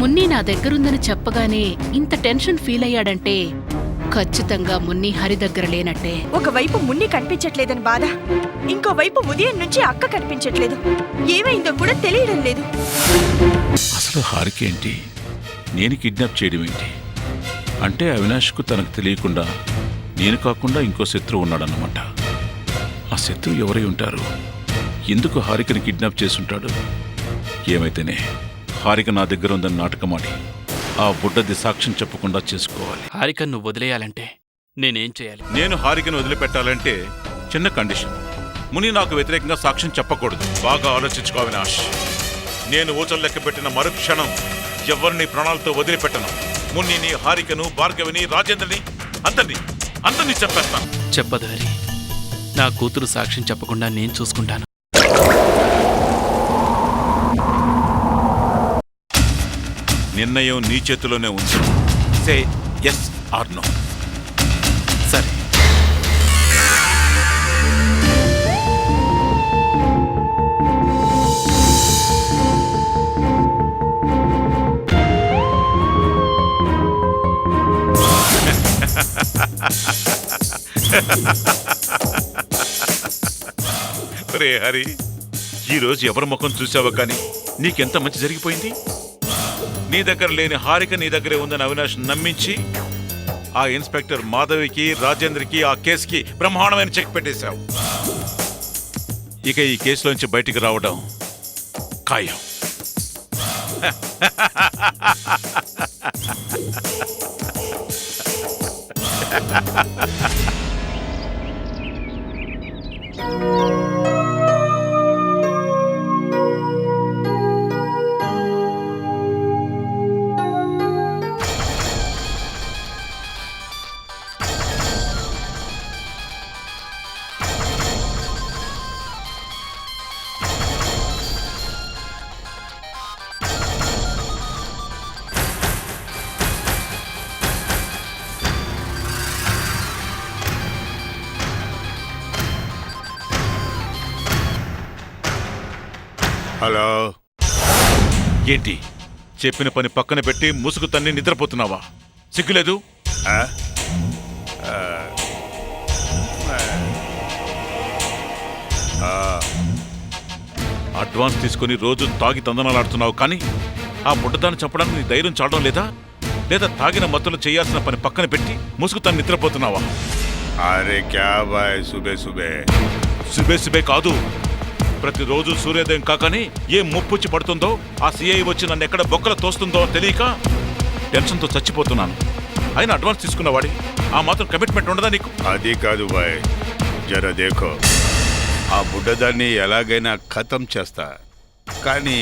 మున్ని నా దగ్గరుందని చెప్పగానే ఇంత టెన్షన్ ఫీల్ అయ్యాడంటే ఖచ్చితంగా మున్ని హరి దగ్గర లేనట్టే. ఒకవైపు మున్ని కనిపించట్లేదని బాధ, ఇంకోవైపు ఉదయం నుంచి అక్క కనిపించట్లేదు. ఏమైందో కూడా తెలియడం లేదు. అసలు హారికేంటి, నేను కిడ్నాప్ చేయడం ఏంటి అంటే అవినాష్కు తనకు తెలియకుండా నేను కాకుండా ఇంకో శత్రువు ఉన్నాడన్నమాట. ఆ శత్రువు ఎవరై ఉంటారు? ఎందుకు హారికని కిడ్నాప్ చేసుంటాడు? ఏమైతేనే హారిక నా దగ్గర ఉందని నాటకమాడి ఆ బుడ్డది సాక్ష్యం చెప్పకుండా చేసుకోవాలి. హారికను నువ్వు వదిలేయాలంటే నేనేం చేయాలి? నేను హారికను వదిలిపెట్టాలంటే చిన్న కండిషన్. ముని నాకు వ్యతిరేకంగా సాక్ష్యం చెప్పకూడదు. బాగా ఆలోచించుకో అవినాష్. నేను ఊచలు లెక్క పెట్టిన మరుక్షణం ఎవరిని ప్రాణాలతో వదిలిపెట్టను. మునిని, హారికను, భార్గవిని, రాజేంద్రని అందరినీ చెప్పేస్తాను. చెప్పదు హరి. నా కూతురు సాక్ష్యం చెప్పకుండా నేను చూసుకుంటాను. నిర్ణయం నీ చేతిలోనే ఉంది. Say yes or no. సరే. రే హరి, ఈరోజు ఎవరి ముఖం చూసావో కానీ నీకెంత మంచి జరిగిపోయింది. నీ దగ్గర లేని హారిక నీ దగ్గరే ఉందని అవినాష్ నమ్మించి ఆ ఇన్స్పెక్టర్ మాధవికి, రాజేంద్రకి ఆ కేసుకి బ్రహ్మాండమైన చెక్ పెట్టేశావు. ఇక ఈ కేసులోంచి బయటికి రావడం ఖాయం. హలో, ఏంటి చెప్పిన పని పక్కన పెట్టి ముసుగు తన్ని నిద్రపోతున్నావా? సిగ్గులేదు? అడ్వాన్స్ తీసుకుని రోజు తాగి తందనాలాడుతున్నావు, కానీ ఆ బుడ్డదాన్ని చంపడానికి నీ ధైర్యం చాలడం లేదా? లేదా తాగిన మత్తులు చేయాల్సిన పని పక్కన పెట్టి ముసుగు తన్ని నిద్రపోతున్నావా? అరే క్యా బాయ్, సుబే సుబే సుబే కాదు. ప్రతిరోజు సూర్యోదయం కాకని ఏ ముప్పొచ్చి పడుతుందో, ఆ సిఐ వచ్చి నన్ను ఎక్కడ బొక్కలు తోస్తుందో తెలియక టెన్షన్తో చచ్చిపోతున్నాను. అయినా అడ్వాన్స్ తీసుకున్నవాడి ఆ మాత్రం కమిట్మెంట్ ఉండదా నీకు? అది కాదు బాయ్, జర దేఖో. ఆ బుడ్డదాన్ని ఎలాగైనా ఖతం చేస్తా, కానీ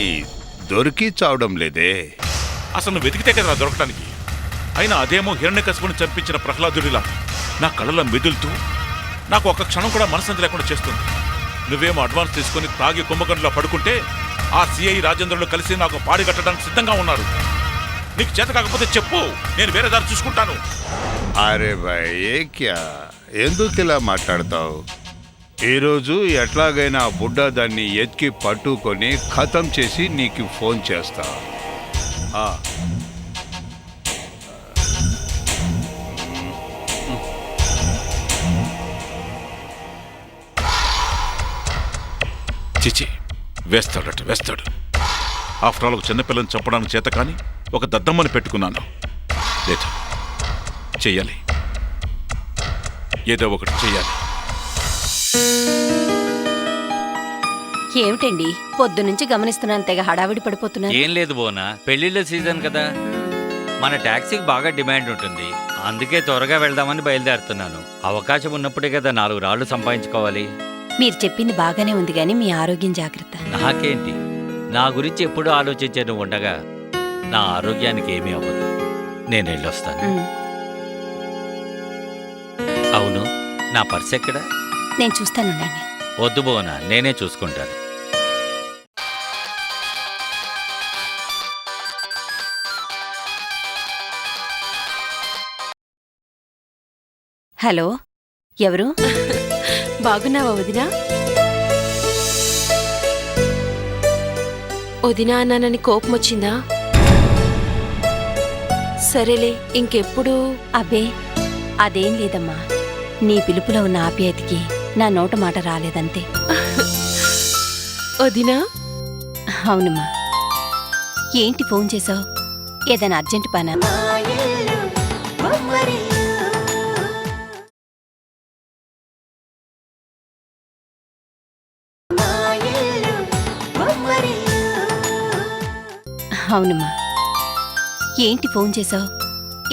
దొరికి చావడం లేదే. అసలు నువ్వు వెతికితే కదా దొరకడానికి. అయినా అదేమో హిరణ్యకశిపుని చంపించిన ప్రహ్లాదుడిలా నా కళ్ళలో మెదులుతూ నాకు ఒక్క క్షణం కూడా మనశ్శాంతి లేకుండా చేస్తుంది. నువ్వేమో అడ్వాన్స్ తీసుకుని తాగి కుంభకంలో పడుకుంటే ఆ సిఐ రాజేంద్రులు కలిసి నాకు పాడి కట్టడానికి సిద్ధంగా ఉన్నారు. నీకు చేత కాకపోతే చెప్పు, నేను వేరే దారి చూసుకుంటాను. అరే బాయ్, ఏ క్యా, ఎందుకు ఇలా మాట్లాడతావు? ఈరోజు ఎట్లాగైనా ఆ బుడ్డదాన్ని ఎత్కి పట్టుకొని ఖతం చేసి నీకు ఫోన్ చేస్తా. చిచి, వేస్తాడు. ఆఫ్టర్ ఆల్ ఒక చిన్నపిల్లని చంపడానికి చేత కానీ ఒక దద్దమ్మని పెట్టుకున్నాను. లేదు, చెయ్యాలి, ఏదో ఒకటి చెయ్యాలి. ఏమిటండి పొద్దునుంచి గమనిస్తున్నాను, తెగ హడావిడి పడిపోతున్నా. ఏం లేదు బోనా, పెళ్లిళ్ళ సీజన్ కదా, మన టాక్సీకి బాగా డిమాండ్ ఉంటుంది. అందుకే త్వరగా వెళ్దామని బయలుదేరుతున్నాను. అవకాశం ఉన్నప్పుడే కదా 4 రాళ్లు సంపాదించుకోవాలి. మీరు చెప్పింది బాగానే ఉంది గాని మీ ఆరోగ్యం జాగ్రత్త. నాకేంటి, నా గురించి ఎప్పుడూ ఆలోచించే నువ్వు ఉండగా నా ఆరోగ్యానికి ఏమీ అవ్వదు. నేను వెళ్ళొస్తాను. అవును, నా పర్స్ ఎక్కడా? నేను చూస్తానుండండి. వద్దు బోనా, నేనే చూసుకుంటాను. హలో, ఎవరు? బాగున్నావా వదినా? వదినా అన్నానని కోపం వచ్చిందా? సరేలే ఇంకెప్పుడు అబ్బే అదేం లేదమ్మా, నీ పిలుపులో ఉన్న ఆప్యాయతకి నా నోట మాట రాలేదంతే. వదినా? అవునమ్మా. ఏంటి ఫోన్ చేసావు? ఏదైనా అర్జెంట్ పనా? అవునమ్మా. ఏంటి ఫోన్ చేసావు?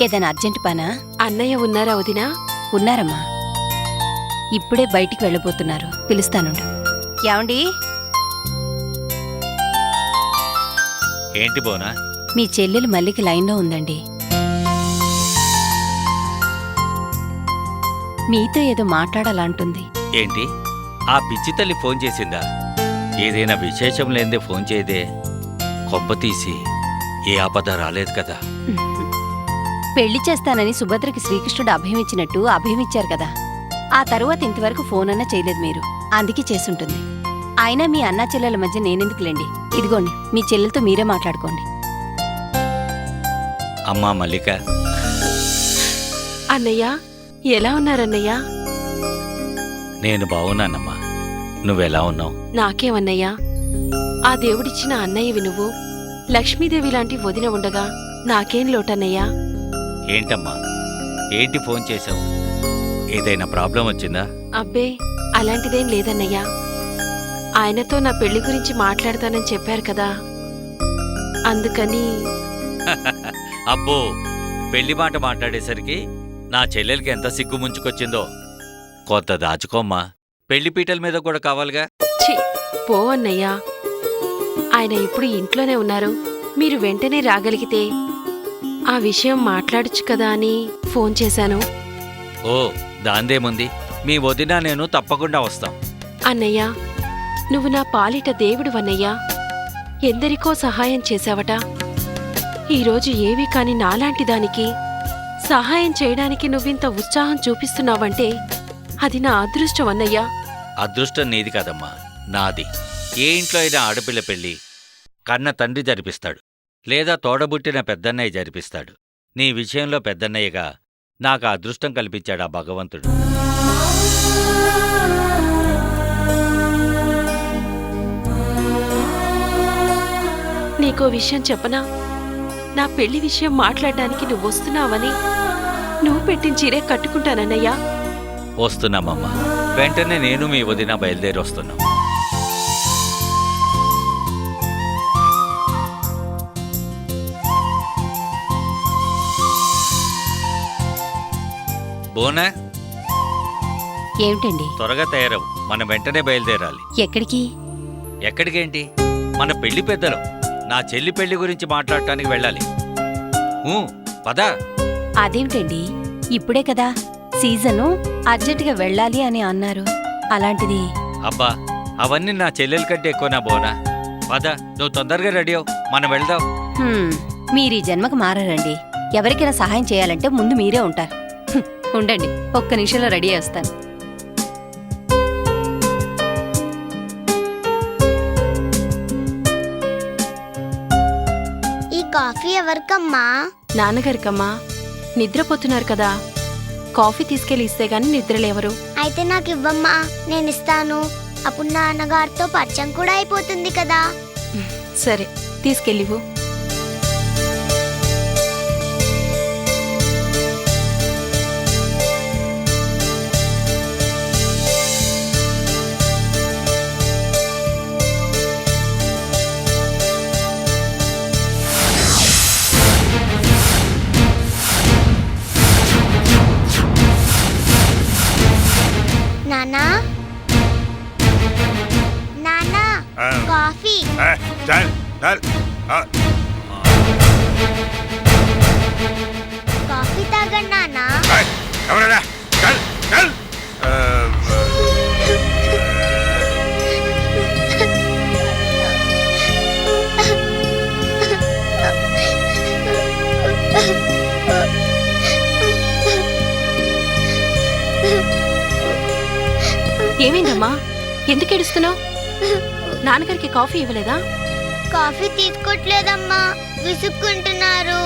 ఏదైనా అర్జెంట్ పనా? అన్నయ్య ఉన్నారా వదినా? ఉన్నారమ్మా, ఇప్పుడే బయటికి వెళ్ళబోతున్నారు, పిలుస్తానుండు. ఏమండి? ఏంటి బోనా? మీ చెల్లెలు మల్లికి లైన్లో ఉందండి. మీతో ఏదో మాట్లాడాలంటుంది. ఏంటి ఆ పిచ్చి తల్లి ఫోన్ చేసిందా? ఏదైనా విశేషం లేదే ఫోన్ చేయదే. కొంప తీసి ఏ ఆపద రాలేదు కదా? పెళ్లి చేస్తానని సుభద్రకి శ్రీకృష్ణుడు అభయం ఇచ్చినట్టు అభయం ఇచ్చారు కదా, ఆ తరువాత ఇంతవరకు ఫోన్ అన్నా చేయలేదు మీరు, అందుకే చేసుంటుంది. అయినా మీ అన్నా చెల్లెల మధ్య నేనెందుకులేండి, ఇదిగోండి మీ చెల్లెలతో మీరే మాట్లాడుకోండి. అమ్మా మల్లిక. అన్నయ్య ఎలా ఉన్నారన్నయ్య? నేను బావున్నానమ్మా, నువ్వెలా ఉన్నావు? నాకేమన్నయ్యా, ఆ దేవుడిచ్చిన అన్నయ్యవి నువ్వు. లక్ష్మీదేవి లాంటి వదిన ఉండగా నాకేం లోటన్నయ్యా? ఏంటమ్మా, ఏంటి ఫోన్ చేశావు? ఏదైనా ప్రాబ్లం వచ్చిందా? అబ్బే అలాంటిదేం లేదన్నయ్యా. ఆయనతో నా పెళ్లి గురించి మాట్లాడతానని చెప్పారు కదా, అందుకని. అబ్బో, పెళ్లి మాట మాట్లాడేసరికి నా చెల్లెలకి ఎంత సిగ్గు ముంచుకొచ్చిందో. కొంత దాచుకోమ్మా, పెళ్లి పీటల మీద కూడా కావాలిగా. ఛీ, పో అన్నయ్యా. ఆయన ఇప్పుడు ఇంట్లోనే ఉన్నారు, మీరు వెంటనే రాగలిగితే ఆ విషయం మాట్లాడొచ్చు కదా అని ఫోన్ చేశాను. ఓ, దాందేముంది, మీ వదిన నేను తప్పకుండా వస్తాం. అన్నయ్యా, నువ్వు నా పాలిట దేవుడివన్నయ్యా. ఎందరికో సహాయం చేశావట. ఈరోజు ఏమీ కాని నాలాంటి దానికి సహాయం చేయడానికి నువ్వింత ఉత్సాహం చూపిస్తున్నావంటే అది నా అదృష్టం అన్నయ్యా. అదృష్టం నీది కదమ్మా, నాది. ఏ ఇంట్లో అయినా ఆడపిల్ల పెళ్ళి కన్న తండ్రి జరిపిస్తాడు, లేదా తోడబుట్టిన పెద్దన్నయ్య జరిపిస్తాడు. నీ విషయంలో పెద్దన్నయ్యగా నాకు ఆ అదృష్టం కల్పించాడు ఆ భగవంతుడు. నీకో విషయం చెప్పనా? నా పెళ్లి విషయం మాట్లాడడానికి నువ్వు వస్తున్నావని నువ్వు పెట్టిన చీరే కట్టుకుంటానన్నయ్యా. వస్తున్నామమ్మా, వెంటనే నేను మీ వదిన బయలుదేరి వస్తున్నాం. బోనా, ఏమిటండి? త్వరగా తయారవు, మనం వెంటనే బయలుదేరాలి. ఎక్కడికి? ఎక్కడికేంటి, మన పెళ్లి పెద్దలు నా చెల్లి పెళ్లి గురించి మాట్లాడటానికి వెళ్ళాలి. పద. అదేమిటండి, ఇప్పుడే కదా సీజను, అర్జెంటుగా వెళ్ళాలి అని అన్నారు. అలాంటిది. అబ్బా, అవన్నీ నా చెల్లెల కంటే ఎక్కువనా బోనా? పద, నువ్వు తొందరగా రెడీ అవు, మనం వెళ్దాం. మీరీ జన్మకు మారారండి. ఎవరికైనా సహాయం చేయాలంటే ముందు మీరే ఉంటారు. ఉండండి, ఒక్క నిమిషంలో రెడీ చేస్తాను. ఈ కాఫీ ఎవరికమ్మా? నాన్నగారికమ్మా. నిద్రపోతున్నారు కదా, కాఫీ తీసుకెళ్లి ఇస్తే గాని నిద్రలేవరు. అయితే నాకు ఇవ్వమ్మా, నేను ఇస్తాను. అప్పుడు నాన్నగారితో పరిచయం కూడా అయిపోతుంది కదా. సరే, తీసుకెళ్ళివు. నానా, నానా, కాఫీ. చల్ చల్. కాఫీ తాగండి నానా. ఎవరన్నా? చల్ చల్. ఏమైందమ్మా, ఎందుకు ఏడుస్తున్నావు? నాన్నగారికి కాఫీ ఇవ్వలేదా? కాఫీ తీసుకోవట్లేదమ్మా, విసుక్కుంటున్నారు.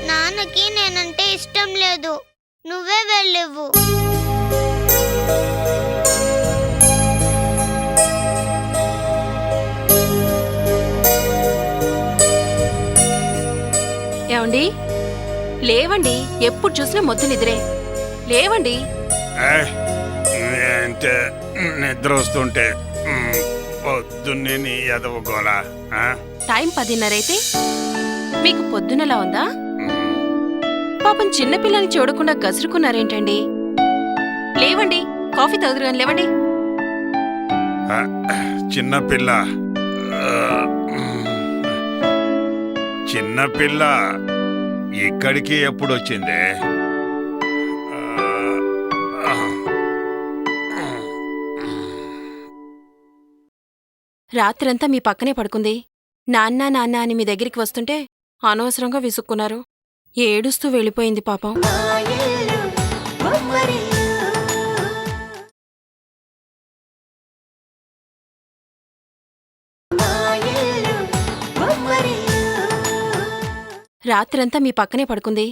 నాన్నకి నేనంటే ఇష్టం లేదు. నువ్వే వెళ్ళివ్వు. ఏమండి లేవండి, ఎప్పుడు చూసినా మొద్దు నిద్రే. లేవండి. అంటే నిద్ర వస్తుంటే పొద్దున్నే నీ ఎదవగోలా. టైం 10:30 అయితే మీకు పొద్దునలా ఉందా? పాపం చిన్నపిల్లని చూడకుండా గసురుకున్నారేంటండి? లేవండి, కాఫీ తాగుదురుగాని లేవండి. చిన్నపిల్ల చిన్నపిల్ల ఇక్కడికి ఎప్పుడు వచ్చిందే? రాత్రంతా మీ పక్కనే పడుకుంది. నాన్న నాన్న అని మీ దగ్గరికి వస్తుంటే అనవసరంగా విసుక్కున్నారు. ఏడుస్తూ వెళ్ళిపోయింది పాపం. రాత్రంతా మీ పక్కనే పడుకుంది.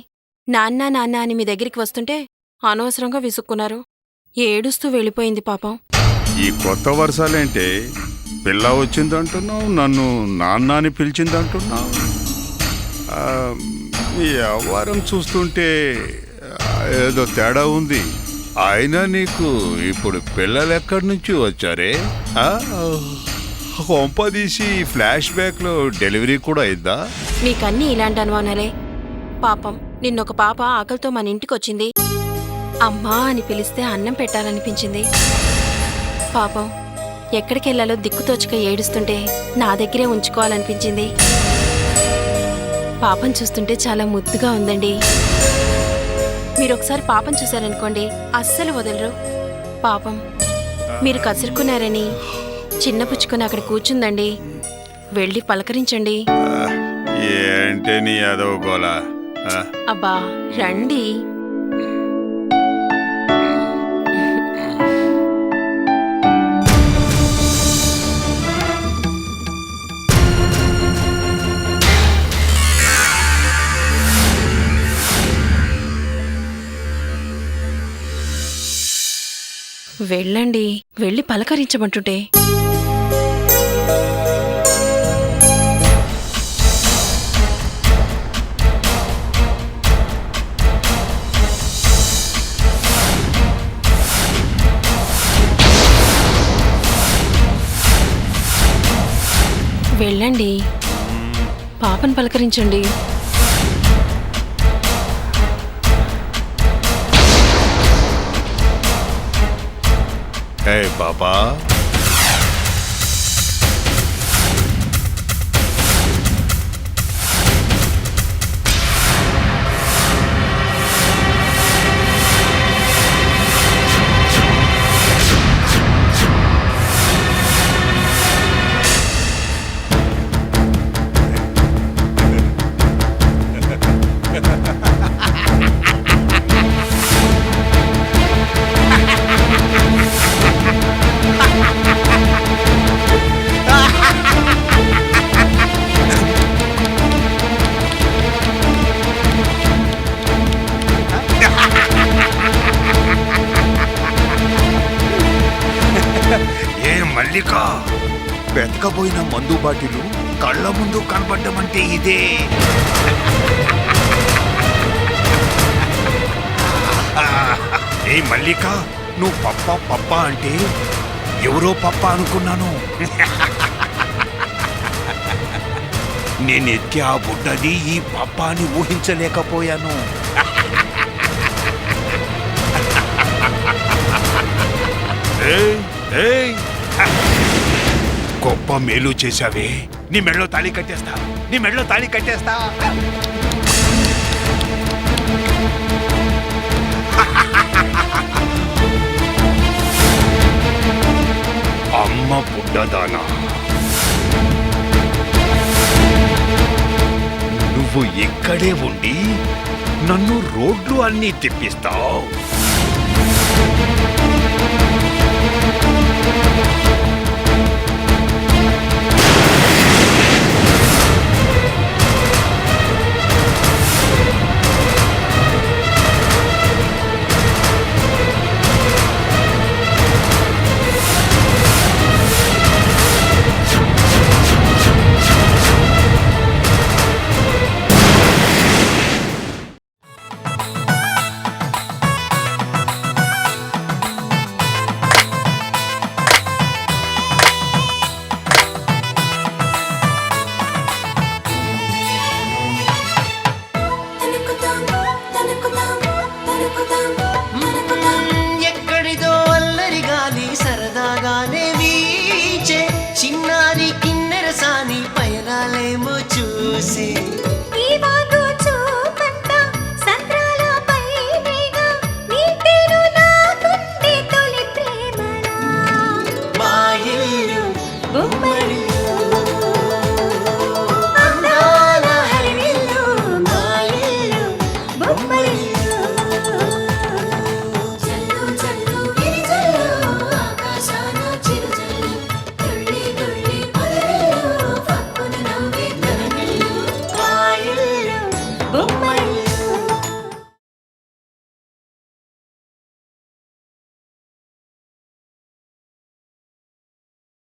నాన్న నాన్న అని మీ దగ్గరికి వస్తుంటే అనవసరంగా విసుక్కున్నారు. ఏడుస్తూ వెళ్ళిపోయింది పాపం. ఈ కొత్త వర్షాలేంటే? పిల్ల వచ్చిందంటున్నావు, నన్ను నాన్న అని పిలిచిందంటున్నావు. ఈ వ్యవహారం చూస్తుంటే ఏదో తేడా ఉంది. అయినా నీకు ఇప్పుడు పిల్లలు ఎక్కడి నుంచి వచ్చారే? కొంపదీసి ఫ్లాష్ బ్యాక్లో డెలివరీ కూడా అయిందా? మీకన్నీ ఇలాంటి అనుమానాలే. పాపం నిన్నొక పాప ఆకలితో మన ఇంటికొచ్చింది. అమ్మా అని పిలిస్తే అన్నం పెట్టాలనిపించింది. పాపం ఎక్కడికెళ్లాలో దిక్కుతోచక ఏడుస్తుంటే నా దగ్గరే ఉంచుకోవాలనిపించింది. పాపం చూస్తుంటే చాలా ముద్దుగా ఉందండి. మీరొకసారి పాపం చూశారనుకోండి, అస్సలు వదలరు. పాపం మీరు కసురుకున్నారని చిన్నపుచ్చుకొని అక్కడ కూర్చుందండి. వెళ్ళి పలకరించండి. ఏంటే నీ అదో గోలా? అబ్బా రండి. వెళ్ళండి, వెళ్ళి పలకరించమంటుంటే. వెళ్ళండి, పాపను పలకరించండి. హే పాపా, మల్లిక వెతకపోయిన మందు బాటిలు కళ్ళ ముందు కనబడ్డమంటే ఇదే. ఏ మల్లిక, నువ్వు పప్ప పప్ప అంటే ఎవరో పప్ప అనుకున్నాను. నేను ఎత్తి ఆ బుడ్డది ఈ పప్ప అని ఊహించలేకపోయాను. గొప్ప మేలు చేశావే. నీ మెడలో తాళి కట్టేస్తా, నీ మెడలో తాళి కట్టేస్తా. అమ్మ బుడ్డదానా, నువ్వు ఇక్కడే ఉండి నన్ను రోడ్లు అన్నీ తిప్పిస్తావు.